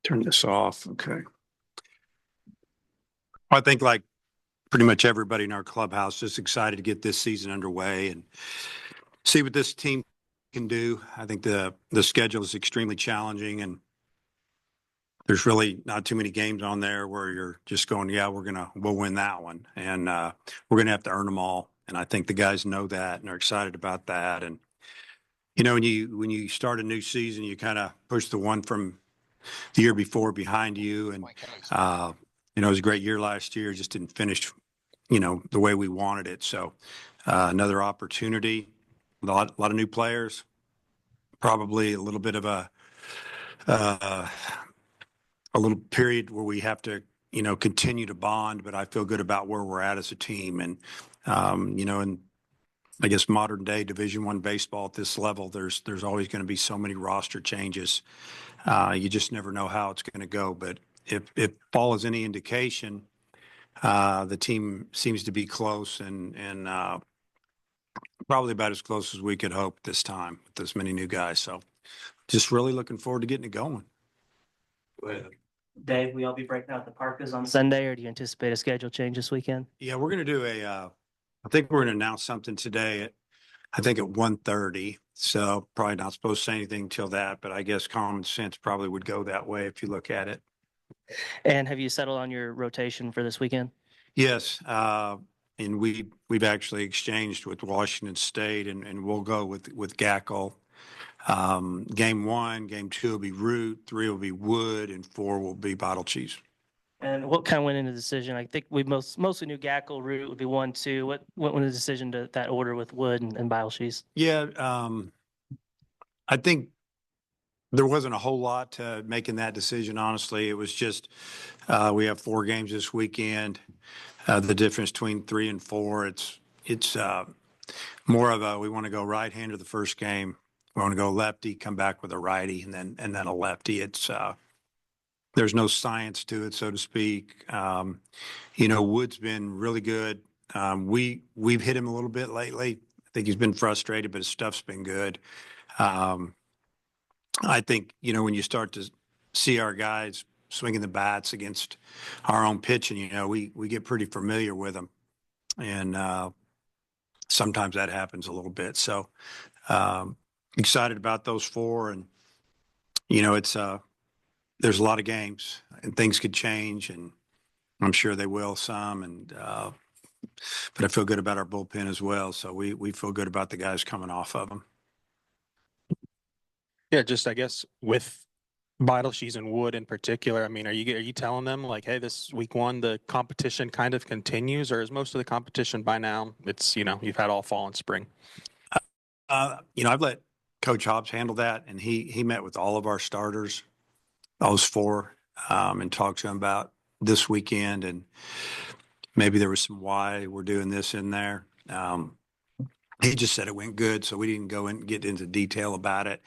Turn this off. Okay. I think like pretty much everybody in our clubhouse just excited to get this season underway and see what this team can do. I think the schedule is extremely challenging and there's really not too many games on there where you're just going, yeah, we'll win that one. And we're going to have to earn them all. And I think the guys know that and are excited about that. And, when you start a new season, you kind of push the one from the year before behind you. And, it was a great year last year, just didn't finish, the way we wanted it. So another opportunity, a lot of new players, probably a little bit of uh, a little period where we have to, continue to bond, but I feel good about where we're at as a team. And, and I guess modern day Division I baseball at this level, there's always going to be so many roster changes. You just never know how it's going to go. But if fall is any indication, the team seems to be close and probably about as close as we could hope this time with this many new guys. So just really looking forward to getting it going. Dave, will y'all be breaking out the parkas on Sunday, or do you anticipate a schedule change this weekend? Yeah, we're going to do I think we're going to announce something today I think at 1:30. So probably not supposed to say anything till that, but I guess common sense probably would go that way if you look at it. And have you settled on your rotation for this weekend? Yes. And we've actually exchanged with Washington State and we'll go with Gackle. Game 1, game 2 will be Root, 3 will be Wood, and 4 will be Bottle Cheese. And what kind of went into the decision? I think we mostly knew Gackle, Root would be 1, 2. What went into the decision to that order with Wood and Bottle Cheese? Yeah, I think there wasn't a whole lot to making that decision, honestly. It was just we have 4 games this weekend. The difference between 3 and 4, it's more of we want to go right-hander the first game. We want to go lefty, come back with a righty, and then a lefty. It's there's no science to it, so to speak. Wood's been really good. We've hit him a little bit lately. I think he's been frustrated, but his stuff's been good. I think when you start to see our guys swinging the bats against our own pitching, we get pretty familiar with them, and sometimes that happens a little bit. So excited about those 4, and it's there's a lot of games and things could change, and I'm sure they will some, and but I feel good about our bullpen as well. So we feel good about the guys coming off of them. Yeah, just I guess with Bottle Cheese and Wood in particular, I mean, are you telling them like, hey, this week 1 the competition kind of continues, or is most of the competition by now it's you've had all fall and spring? I've let Coach Hobbs handle that, and he met with all of our starters, those 4, and talked to them about this weekend, and maybe there was some why we're doing this in there. He just said it went good, so we didn't go and get into detail about it.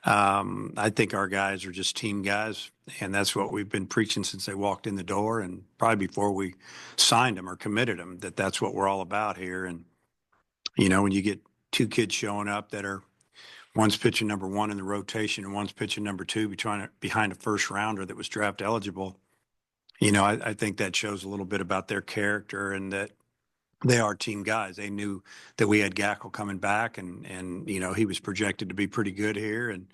I think our guys are just team guys, and that's what we've been preaching since they walked in the door, and probably before we signed them or committed them, that's what we're all about here. And when you get 2 kids showing up that are one's pitching number 1 in the rotation and one's pitching number 2 behind a first rounder that was draft eligible, I think that shows a little bit about their character and that they are team guys. They knew that we had Gackle coming back, and he was projected to be pretty good here, and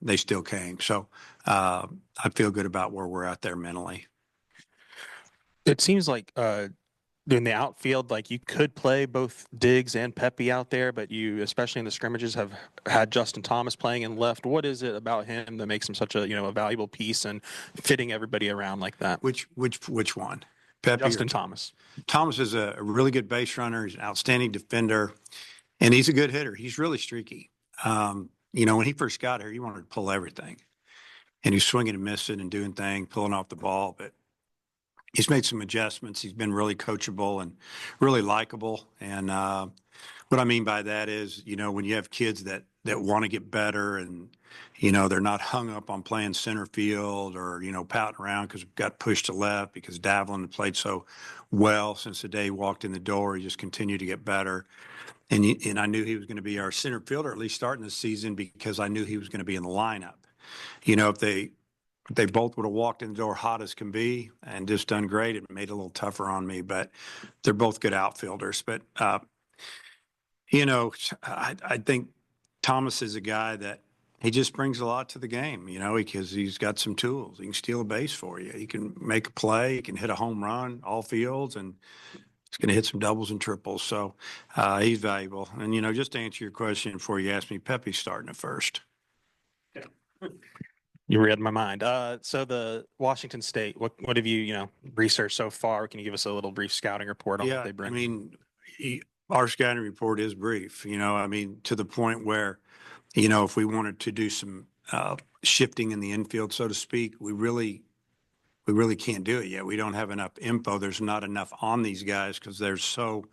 they still came. So I feel good about where we're at there mentally. It seems like in the outfield, like you could play both Diggs and Pepe out there, but you, especially in the scrimmages, have had Justin Thomas playing in left. What is it about him that makes him such a valuable piece and fitting everybody around like that? Which one? Pepe Justin Thomas. Thomas is a really good base runner. He's an outstanding defender, and he's a good hitter. He's really streaky. When he first got here, he wanted to pull everything, and he's swinging and missing and doing things, pulling off the ball. But he's made some adjustments. He's been really coachable and really likable. And what I mean by that is, when you have kids that want to get better and, they're not hung up on playing center field or, pouting around because we've got pushed to left because Davlin had played so well since the day he walked in the door. He just continued to get better. And I knew he was going to be our center fielder, at least starting the season, because I knew he was going to be in the lineup. If they they both would have walked in the door hot as can be and just done great. It made it a little tougher on me, but they're both good outfielders. But, you know, I think Thomas is a guy that he just brings a lot to the game, you know, because he's got some tools. He can steal a base for you. He can make a play. He can hit a home run, all fields, and he's going to hit some doubles and triples. So he's valuable. And, you know, just to answer your question before you ask me, Pepe's starting at first. You read my mind. So the Washington State, what have you researched so far? Can you give us a little brief scouting report on what they bring? I mean, our scouting report is brief, you know, I mean, to the point where, you know, if we wanted to do some shifting in the infield, so to speak, we really can't do it yet. We don't have enough info. There's not enough on these guys because there's so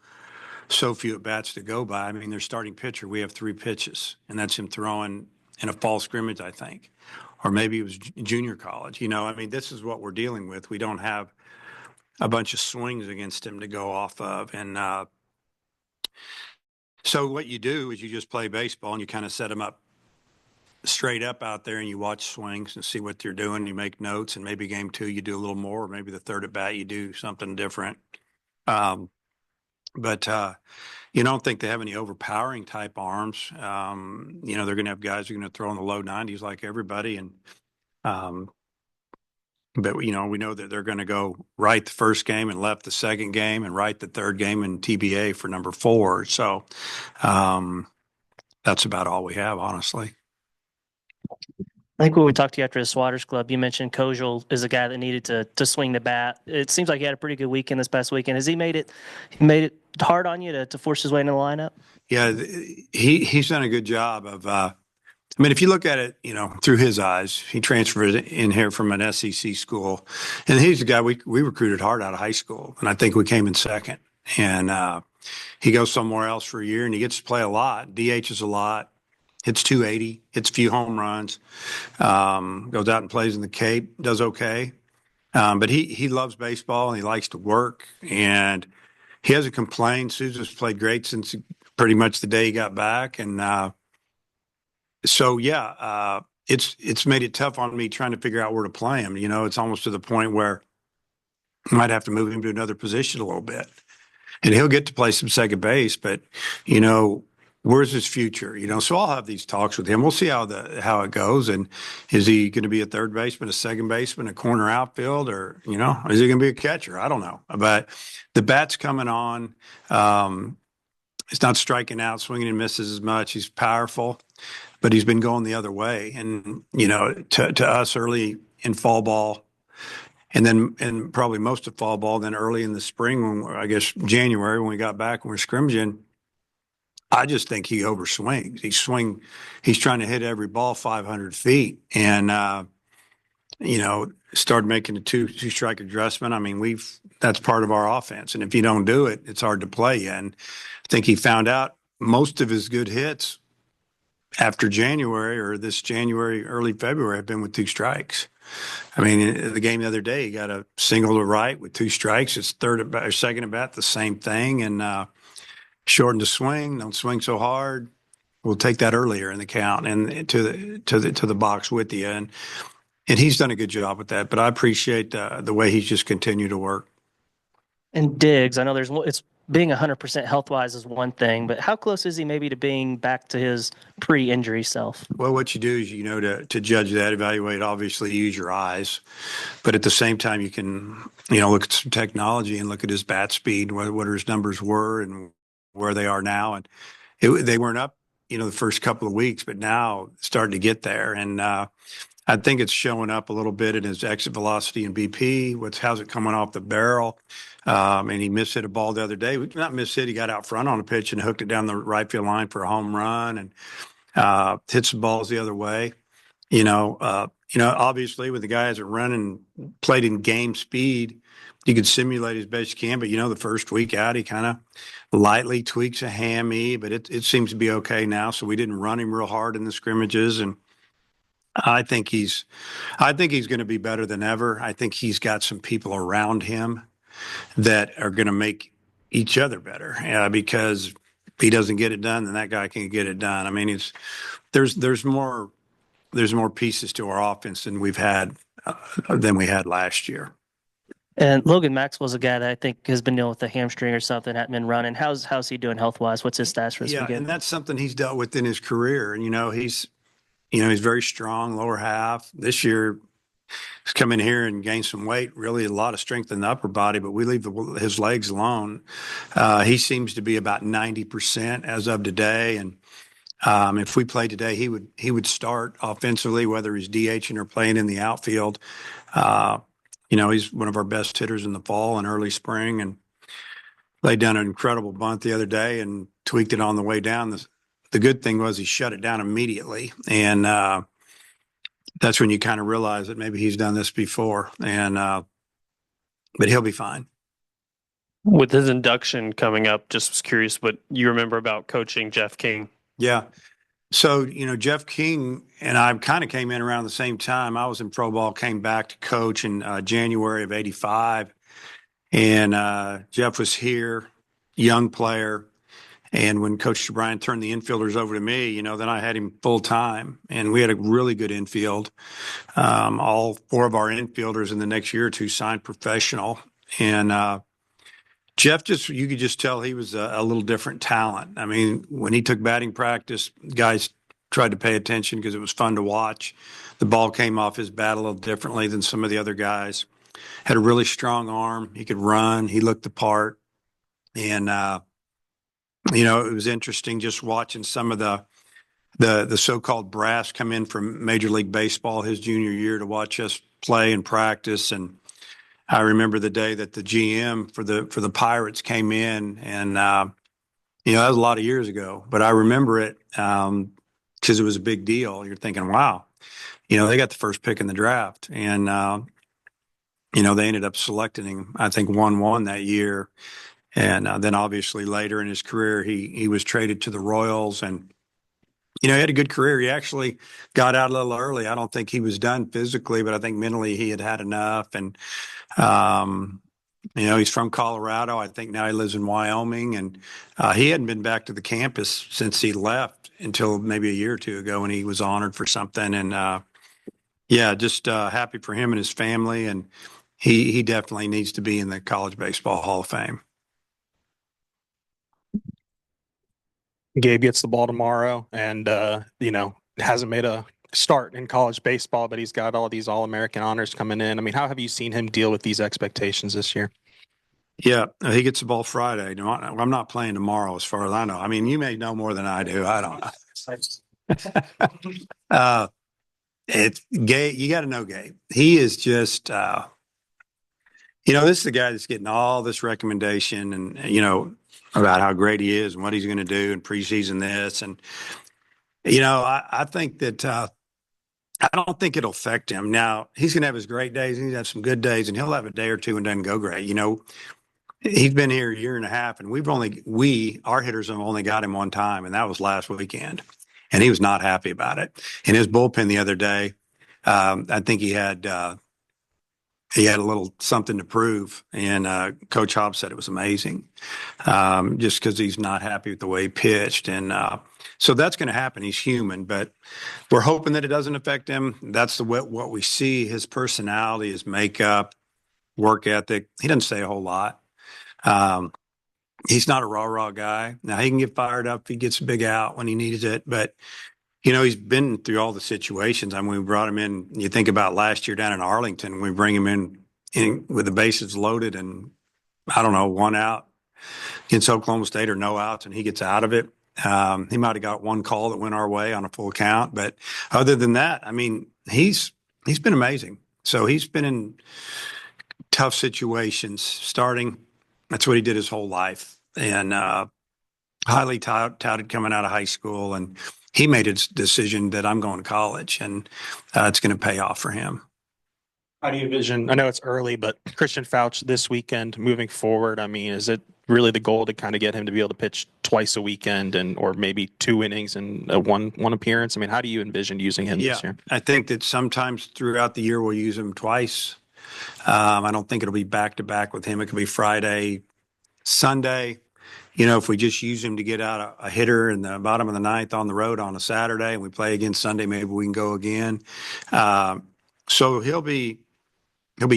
few at bats to go by. I mean, their starting pitcher, we have 3 pitches, and that's him throwing in a fall scrimmage, I think, or maybe it was junior college. You know, I mean, this is what we're dealing with. We don't have a bunch of swings against him to go off of, and so what you do is you just play baseball and you kind of set them up straight up out there and you watch swings and see what they're doing. You make notes, and maybe game 2 you do a little more, or maybe the third at bat you do something different. But you don't think they have any overpowering type arms. You know, they're going to have guys who are going to throw in the low 90s like everybody. And but, you know, we know that they're going to go right the first game and left the second game and right the third game in TBA for number 4. So that's about all we have, honestly. I think when we talked to you after the Swatters Club, you mentioned Kojal is a guy that needed to swing the bat. It seems like he had a pretty good weekend this past weekend. Has he made it hard on you to force his way into the lineup? Yeah, he's done a good job of. I mean, if you look at it, you know, through his eyes, he transferred in here from an SEC school, and he's a guy we recruited hard out of high school, and I think we came in second. And he goes somewhere else for a year, and he gets to play a lot, DHs a lot, hits 280, hits a few home runs, goes out and plays in the Cape, does okay. But he loves baseball and he likes to work, and he hasn't complained. Sousa's played great since pretty much the day he got back, and so yeah, it's made it tough on me trying to figure out where to play him. You know, it's almost to the point where I might have to move him to another position a little bit, and he'll get to play some second base. But you know, where's his future? You know, so I'll have these talks with him. We'll see how it goes. And is he going to be a third baseman, a second baseman, a corner outfield, or you know, is he going to be a catcher? I don't know. But the bat's coming on. He's not striking out, swinging and misses as much. He's powerful, but he's been going the other way. And, you know, to us early in fall ball, and probably most of fall ball, then early in the spring, when I guess January, when we got back and we're scrimmaging, I just think he overswings. He's trying to hit every ball 500 feet. And, you know, started making a two-strike adjustment. I mean, that's part of our offense. And if you don't do it, it's hard to play you. And I think he found out most of his good hits after January, or this January, early February, have been with 2 strikes. I mean, the game the other day, he got a single to right with 2 strikes. It's third at bat or second at bat, the same thing. And shorten the swing, don't swing so hard. We'll take that earlier in the count and to the box with you. And he's done a good job with that. But I appreciate the way he's just continued to work. And Diggs, I know it's being 100% health-wise is one thing, but how close is he maybe to being back to his pre-injury self? Well, what you do is, you know, to judge that, evaluate, obviously use your eyes. But at the same time, you can, you know, look at some technology and look at his bat speed, what his numbers were and where they are now. And they weren't up, you know, the first couple of weeks, but now starting to get there. And I think it's showing up a little bit in his exit velocity and BP. How's it coming off the barrel? And he mishit a ball the other day. Not mishit, he got out front on a pitch and hooked it down the right field line for a home run, and hit some balls the other way. You know, obviously when the guy hasn't run and played in game speed, you can simulate as best you can. But you know, the first week out, he kind of lightly tweaks a hammy, but it seems to be okay now. So we didn't run him real hard in the scrimmages, and I think he's going to be better than ever. I think he's got some people around him that are going to make each other better, because if he doesn't get it done, then that guy can get it done. I mean, there's more pieces to our offense than we've had than we had last year. And Logan Maxwell's a guy that I think has been dealing with a hamstring or something, hadn't been running. How's he doing health wise? What's his stats for this Yeah, weekend? and that's something he's dealt with in his career. And he's very strong, lower half. This year, he's come in here and gained some weight, really a lot of strength in the upper body, but we leave his legs alone. He seems to be about 90% as of today. And if we played today, he would start offensively, whether he's DHing or playing in the outfield. He's one of our best hitters in the fall and early spring, and laid down an incredible bunt the other day and tweaked it on the way down. The good thing was he shut it down immediately, and that's when you kind of realize that maybe he's done this before, and but he'll be fine. With his induction coming up, just was curious what you remember about coaching Jeff King. Yeah. So, Jeff King and I kind of came in around the same time. I was in pro ball, came back to coach in January of '85. And Jeff was here, young player. And when Coach O'Brien turned the infielders over to me, then I had him full time. And we had a really good infield. All four of our infielders in the next year or two signed professional. And Jeff you could just tell he was a little different talent. I mean, when he took batting practice, guys tried to pay attention because it was fun to watch. The ball came off his bat a little differently than some of the other guys. Had a really strong arm. He could run. He looked the part. And, it was interesting just watching some of the so-called brass come in from Major League Baseball his junior year to watch us play and practice. And I remember the day that the GM for the Pirates came in, and that was a lot of years ago, but I remember it because it was a big deal. You're thinking, wow, they got the first pick in the draft, and they ended up selecting him, I think 1-1 that year, and then obviously later in his career he was traded to the Royals, and he had a good career. He actually got out a little early. I don't think he was done physically, but I think mentally he had enough. And, he's from Colorado. I think now he lives in Wyoming. And he hadn't been back to the campus since he left until maybe a year or two ago when he was honored for something. And, just happy for him and his family. And he definitely needs to be in the College Baseball Hall of Fame. Gabe gets the ball tomorrow and, hasn't made a start in college baseball, but he's got all these All-American honors coming in. I mean, how have you seen him deal with these expectations this year? Yeah, he gets the ball Friday. I'm not playing tomorrow as far as I know. I mean, you may know more than I do. I don't know. It's Gabe. You got to know Gabe. He is just, this is the guy that's getting all this recommendation and, about how great he is and what he's going to do in preseason this. And, I think that I don't think it'll affect him. Now, he's going to have his great days. He's going to have some good days, and he'll have a day or two and doesn't go great. He's been here a year and a half, and our hitters have only got him one time, and that was last weekend. And he was not happy about it. In his bullpen the other day, I think he had a little something to prove, and Coach Hobbs said it was amazing, just because he's not happy with the way he pitched. And so that's going to happen. He's human, but we're hoping that it doesn't affect him. That's what we see, his personality, his makeup, work ethic. He doesn't say a whole lot. He's not a rah-rah guy. Now, he can get fired up if he gets a big out when he needs it, but he's been through all the situations. I mean, we brought him in. You think about last year down in Arlington, we bring him in with the bases loaded and, I don't know, 1 out against Oklahoma State or no outs, and he gets out of it. He might have got one call that went our way on a full count. But other than that, I mean, he's been amazing. So he's been in tough situations starting. That's what he did his whole life. And highly touted coming out of high school, and he made a decision that I'm going to college, and it's going to pay off for him. How do you envision, I know it's early, but Christian Fouch this weekend moving forward, I mean, is it really the goal to kind of get him to be able to pitch twice a weekend or maybe 2 innings and one appearance? I mean, how do you envision using him this year? I think that sometimes throughout the year we'll use him twice. I don't think it'll be back-to-back with him. It could be Friday, Sunday. If we just use him to get out a hitter in the bottom of the ninth on the road on a Saturday and we play again Sunday, maybe we can go again. So he'll be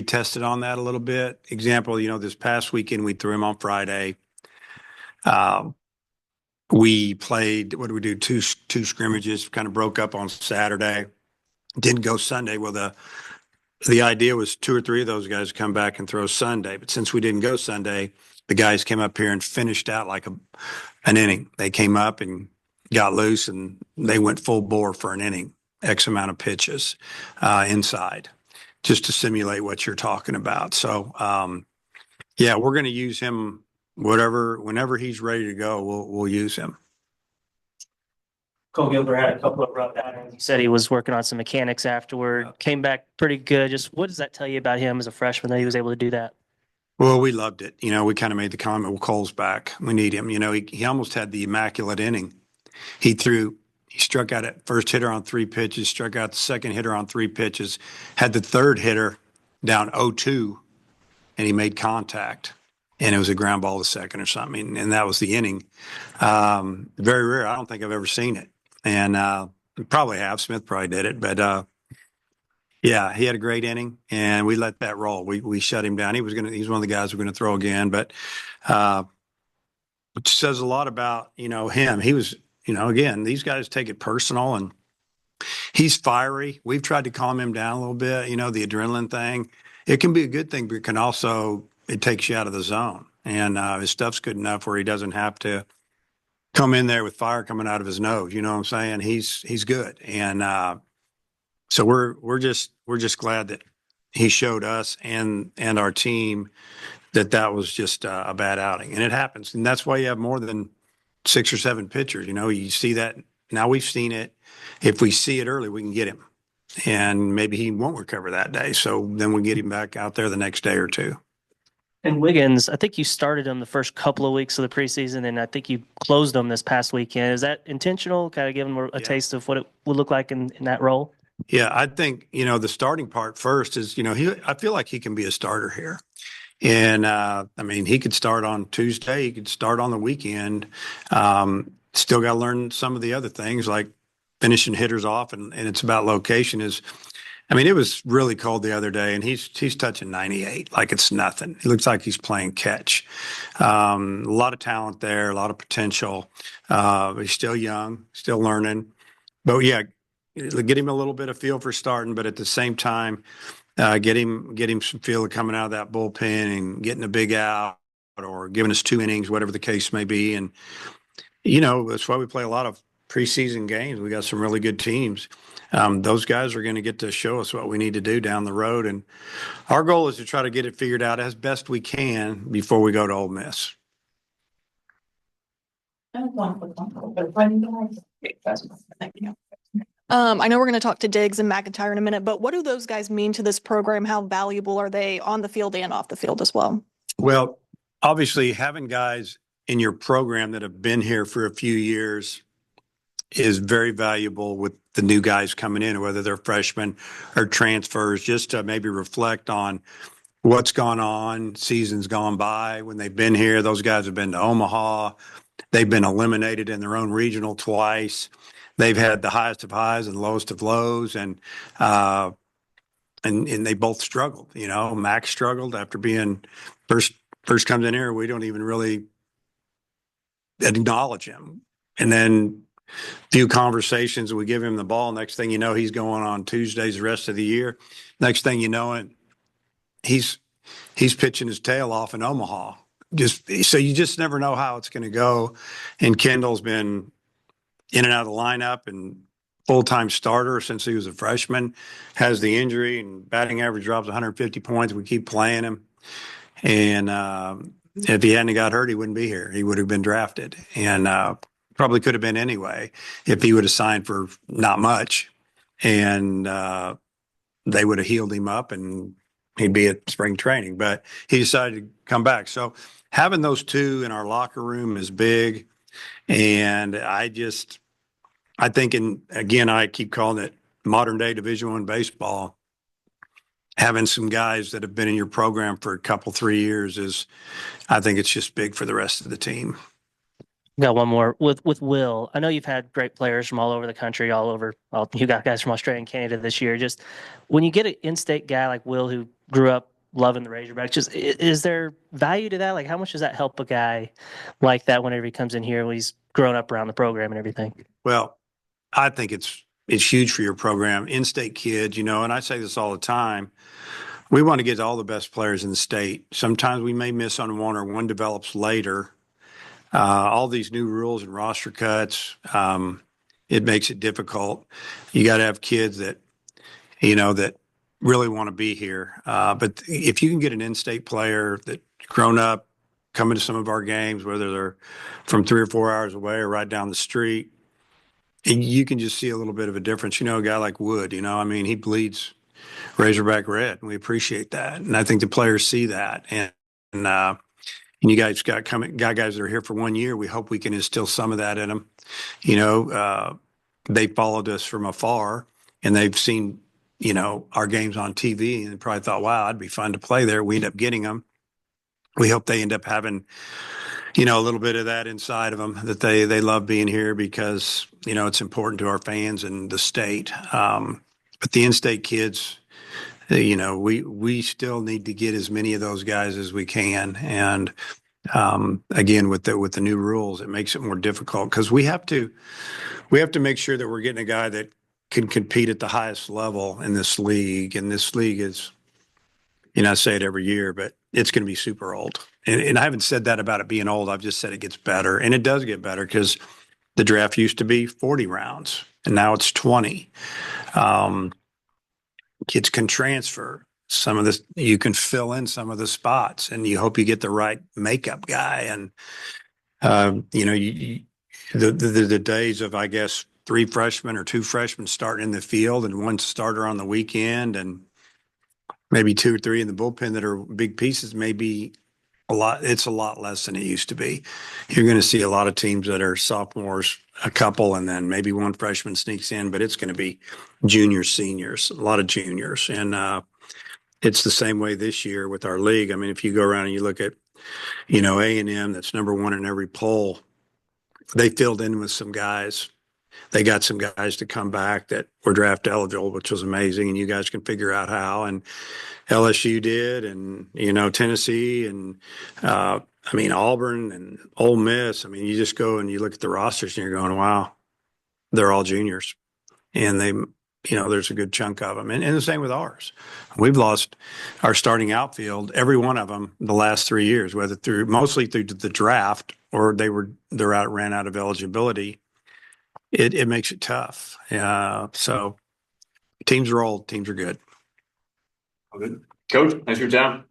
tested on that a little bit. Example, this past weekend we threw him on Friday. We played, what did we do? Two scrimmages, kind of broke up on Saturday. Didn't go Sunday. Well, the idea was two or three of those guys come back and throw Sunday. But since we didn't go Sunday, the guys came up here and finished out like an inning. They came up and got loose and they went full bore for an inning, X amount of pitches inside, just to simulate what you're talking about. So, yeah, we're going to use him whenever he's ready to go, we'll use him. Cole Gilbert had a couple of rough outings. He said he was working on some mechanics afterward, came back pretty good. Just what does that tell you about him as a freshman that he was able to do that? Well, we loved it. We kind of made the comment, well, Cole's back. We need him. He almost had the immaculate inning. He struck out at first hitter on 3 pitches, struck out the second hitter on 3 pitches, had the third hitter down 0-2, and he made contact. And it was a ground ball to second or something. And that was the inning. Very rare. I don't think I've ever seen it. And probably have. Smith probably did it. But yeah, he had a great inning, and we let that roll. We shut him down. He's one of the guys we're going to throw again. But which says a lot about him. He was again, these guys take it personal, and he's fiery. We've tried to calm him down a little bit. The adrenaline thing. It can be a good thing, but it can also it takes you out of the zone. And his stuff's good enough where he doesn't have to come in there with fire coming out of his nose. You know what I'm saying? He's good. And so we're just glad that he showed us and our team that was just a bad outing. And it happens. And that's why you have more than 6 or 7 pitchers. You see that. Now we've seen it. If we see it early, we can get him. And maybe he won't recover that day. So then we get him back out there the next day or two. And Wiggins, I think you started him the first couple of weeks of the preseason, and I think you closed him this past weekend. Is that intentional? Kind of giving him a taste of what it would look like in that role? Yeah, I think, the starting part first is, I feel like he can be a starter here. And, he could start on Tuesday. He could start on the weekend. Still got to learn some of the other things like finishing hitters off, and it's about location it was really cold the other day, and he's touching 98 like it's nothing. He looks like he's playing catch. A lot of talent there, a lot of potential. He's still young, still learning. But yeah, get him a little bit of feel for starting, but at the same time, get him some feel of coming out of that bullpen and getting a big out or giving us 2 innings, whatever the case may be. And that's why we play a lot of preseason games. We got some really good teams. Those guys are going to get to show us what we need to do down the road. And our goal is to try to get it figured out as best we can before we go to Ole Miss. I know we're going to talk to Diggs and McIntyre in a minute, but what do those guys mean to this program? How valuable are they on the field and off the field as well? Well, obviously having guys in your program that have been here for a few years is very valuable with the new guys coming in, whether they're freshmen or transfers, just to maybe reflect on what's gone on, seasons gone by when they've been here. Those guys have been to Omaha. They've been eliminated in their own regional twice. They've had the highest of highs and lowest of lows, and they both struggled. Max struggled after being first comes in here. We don't even really acknowledge him, and then few conversations. We give him the ball. Next thing you know, he's going on Tuesdays the rest of the year. Next thing you know, it he's pitching his tail off in Omaha. So you just never know how it's going to go. And Kendall's been in and out of the lineup and full-time starter since he was a freshman, has the injury, and batting average drops 150 points. We keep playing him. And if he hadn't got hurt, he wouldn't be here. He would have been drafted. And probably could have been anyway if he would have signed for not much. And they would have healed him up and he'd be at spring training. But he decided to come back. So having those two in our locker room is big. And I think, and again, I keep calling it modern day Division I baseball. Having some guys that have been in your program for a couple, 3 years I think it's just big for the rest of the team. Got one more with Will. I know you've had great players from all over the country, you got guys from Australia and Canada this year. Just when you get an in-state guy like Will who grew up loving the Razorbacks, just is there value to that? Like, how much does that help a guy like that whenever he comes in here when he's grown up around the program and everything? Well, I think it's huge for your program. In-state kids, and I say this all the time. We want to get all the best players in the state. Sometimes we may miss on one or one develops later. All these new rules and roster cuts, it makes it difficult. You got to have kids that, that really want to be here. But if you can get an in-state player that grown up, coming to some of our games, whether they're from 3 or 4 hours away or right down the street, and you can just see a little bit of a difference. A guy like Wood, he bleeds Razorback red, and we appreciate that. And I think the players see that. And you guys got guys that are here for 1 year. We hope we can instill some of that in them. They followed us from afar, and they've seen, our games on TV, and probably thought, wow, it'd be fun to play there. We end up getting them. We hope they end up having, a little bit of that inside of them, that they love being here because, it's important to our fans and the state. But the in-state kids, we still need to get as many of those guys as we can. And again, with the new rules, it makes it more difficult because we have to make sure that we're getting a guy that can compete at the highest level in this league. And this league is, I say it every year, but it's going to be super old. And I haven't said that about it being old. I've just said it gets better, and it does get better because the draft used to be 40 rounds and now it's 20. Kids can transfer some of this. You can fill in some of the spots, and you hope you get the right makeup guy. And, the days of, I guess, 3 freshmen or 2 freshmen starting in the field and 1 starter on the weekend and maybe 2 or 3 in the bullpen that are big pieces, maybe it's a lot less than it used to be. You're going to see a lot of teams that are sophomores, a couple, and then maybe 1 freshman sneaks in, but it's going to be juniors, seniors, a lot of juniors. And it's the same way this year with our league. I mean, if you go around and you look at, A&M, that's number 1 in every poll, they filled in with some guys. They got some guys to come back that were draft eligible, which was amazing. And you guys can figure out how. And LSU did, and, Tennessee, and, Auburn and Ole Miss. You just go and you look at the rosters and you're going, wow, they're all juniors. And they, there's a good chunk of them. And the same with ours. We've lost our starting outfield, every one of them, the last 3 years, mostly through the draft or ran out of eligibility. It makes it tough. So teams are old, teams are good. Coach, thanks for your time.